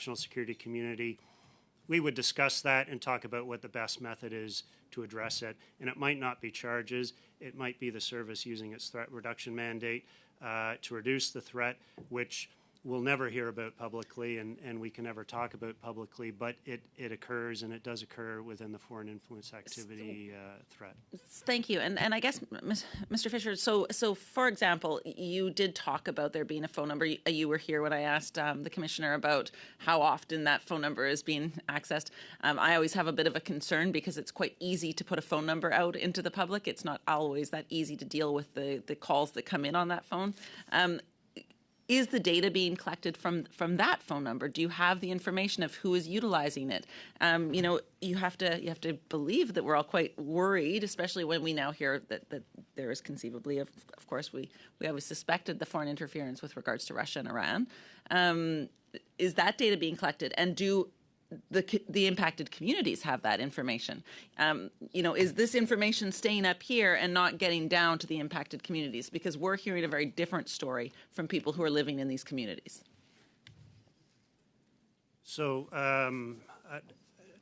national security community, we would discuss that and talk about what the best method is to address it. And it might not be charges. It might be the service using its threat reduction mandate to reduce the threat, which we'll never hear about publicly and we can never talk about publicly, but it occurs, and it does occur within the foreign influence activity threat. Thank you. And I guess, Mr. Fisher, so for example, you did talk about there being a phone number. You were here when I asked the Commissioner about how often that phone number is being accessed. I always have a bit of a concern because it's quite easy to put a phone number out into the public. It's not always that easy to deal with the calls that come in on that phone. Is the data being collected from that phone number? Do you have the information of who is utilizing it? You know, you have to believe that we're all quite worried, especially when we now hear that there is conceivably, of course, we always suspected the foreign interference with regards to Russia and Iran. Is that data being collected, and do the impacted communities have that information? You know, is this information staying up here and not getting down to the impacted communities? Because we're hearing a very different story from people who are living in these communities. So I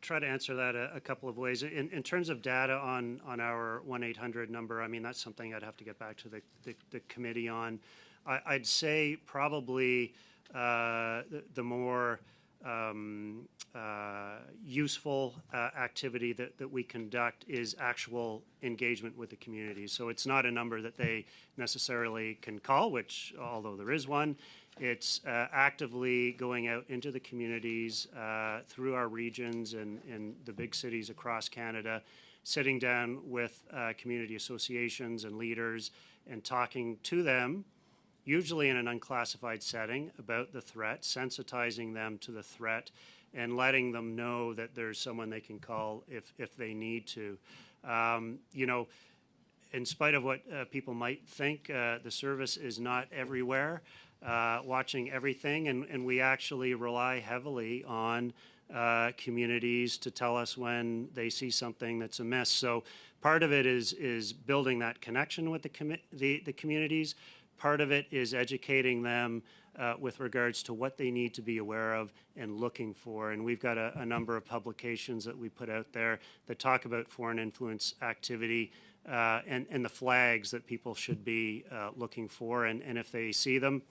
try to answer that a couple of ways. In terms of data on our 1-800 number, I mean, that's something I'd have to get back to the committee on. I'd say probably the more useful activity that we conduct is actual engagement with the community. So it's not a number that they necessarily can call, which, although there is one, it's actively going out into the communities through our regions and the big cities across Canada, sitting down with community associations and leaders and talking to them, usually in an unclassified setting, about the threat, sensitizing them to the threat, and letting them know that there's someone they can call if they need to. You know, in spite of what people might think, the service is not everywhere, watching everything, and we actually rely heavily on communities to tell us when they see something that's amiss. So part of it is building that connection with the communities. Part of it is educating them with regards to what they need to be aware of and looking for. And we've got a number of publications that we put out there that talk about foreign influence activity and the flags that people should be looking for. And if they see them,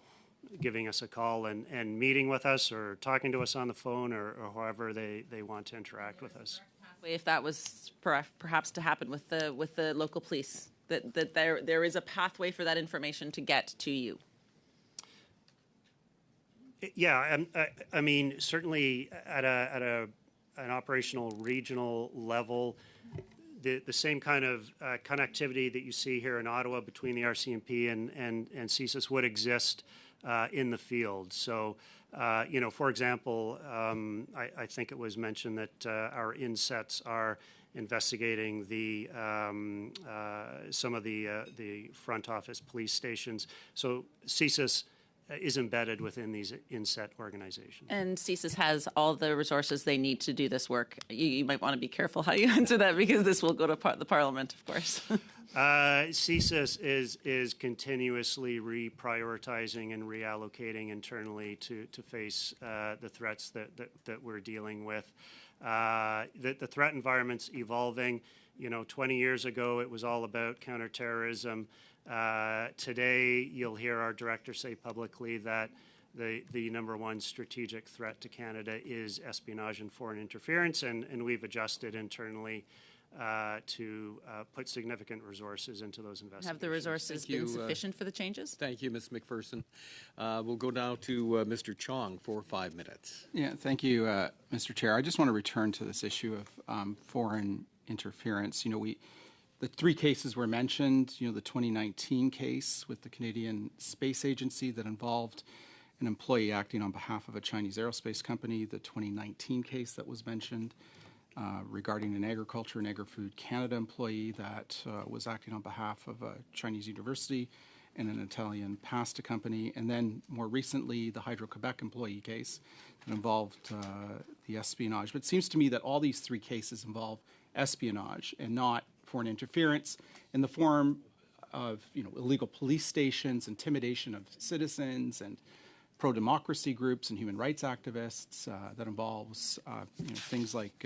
giving us a call and meeting with us or talking to us on the phone or however they want to interact with us. If that was perhaps to happen with the local police, that there is a pathway for that information to get to you. Yeah, I mean, certainly at an operational regional level, the same kind of connectivity that you see here in Ottawa between the RCMP and CSIS would exist in the field. So, you know, for example, I think it was mentioned that our insets are investigating the some of the front office police stations. So CSIS is embedded within these inset organizations. And CSIS has all the resources they need to do this work. You might want to be careful how you answer that because this will go to the Parliament, of course. CSIS is continuously reprioritizing and reallocating internally to face the threats that we're dealing with. The threat environment's evolving. You know, 20 years ago, it was all about counterterrorism. Today, you'll hear our director say publicly that the number one strategic threat to Canada is espionage and foreign interference, and we've adjusted internally to put significant resources into those investigations. Have the resources been sufficient for the changes? Thank you, Ms. McPherson. We'll go now to Mr. Chong for 5 minutes. Yeah, thank you, Mr. Chair. I just want to return to this issue of foreign interference. You know, the three cases were mentioned. You know, the 2019 case with the Canadian Space Agency that involved an employee acting on behalf of a Chinese aerospace company, the 2019 case that was mentioned regarding an Agriculture and Agri-Food Canada employee that was acting on behalf of a Chinese university and an Italian pasta company, and then more recently the Hydro-Quebec employee case that involved the espionage. But it seems to me that all these three cases involve espionage and not foreign interference in the form of, you know, illegal police stations, intimidation of citizens, and pro-democracy groups and human rights activists. That involves things like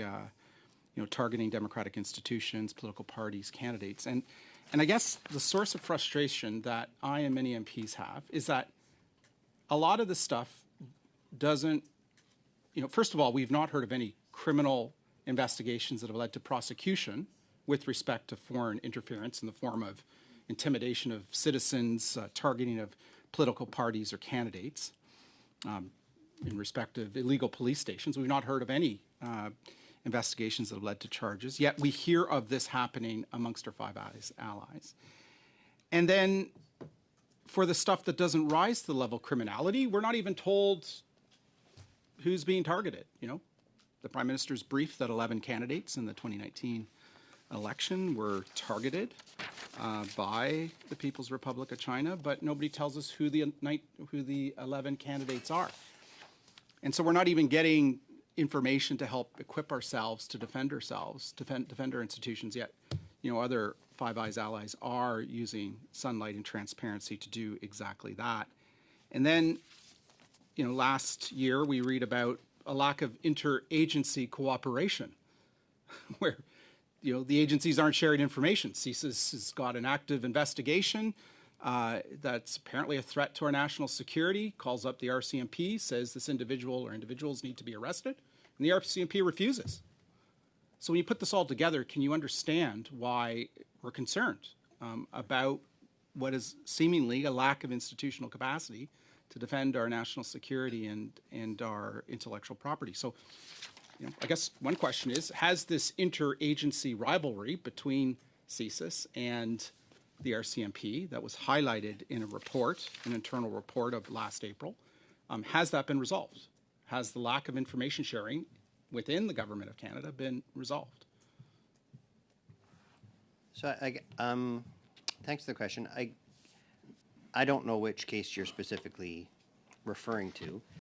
targeting democratic institutions, political parties, candidates. And I guess the source of frustration that I and many MPs have is that a lot of this stuff doesn't, first of all, we've not heard of any criminal investigations that have led to prosecution with respect to foreign interference in the form of intimidation of citizens, targeting of political parties or candidates in respect of illegal police stations. We've not heard of any investigations that have led to charges, yet we hear of this happening amongst our Five Eyes allies. And then for the stuff that doesn't rise to the level of criminality, we're not even told who's being targeted. The Prime Minister's brief that 11 candidates in the 2019 election were targeted by the People's Republic of China, but nobody tells us who the 11 candidates are. And so we're not even getting information to help equip ourselves to defend ourselves, defend our institutions, yet other Five Eyes allies are using sunlight and transparency to do exactly that. And then last year we read about a lack of interagency cooperation where the agencies aren't sharing information. CSIS has got an active investigation that's apparently a threat to our national security, calls up the RCMP, says this individual or individuals need to be arrested, and the RCMP refuses. So when you put this all together, can you understand why we're concerned about what is seemingly a lack of institutional capacity to defend our national security and our intellectual property? So I guess one question is, has this interagency rivalry between CSIS and the RCMP that was highlighted in a report, an internal report of last April, has that been resolved? Has the lack of information sharing within the Government of Canada been resolved? So, thanks for the question. I don't know which case you're specifically referring to.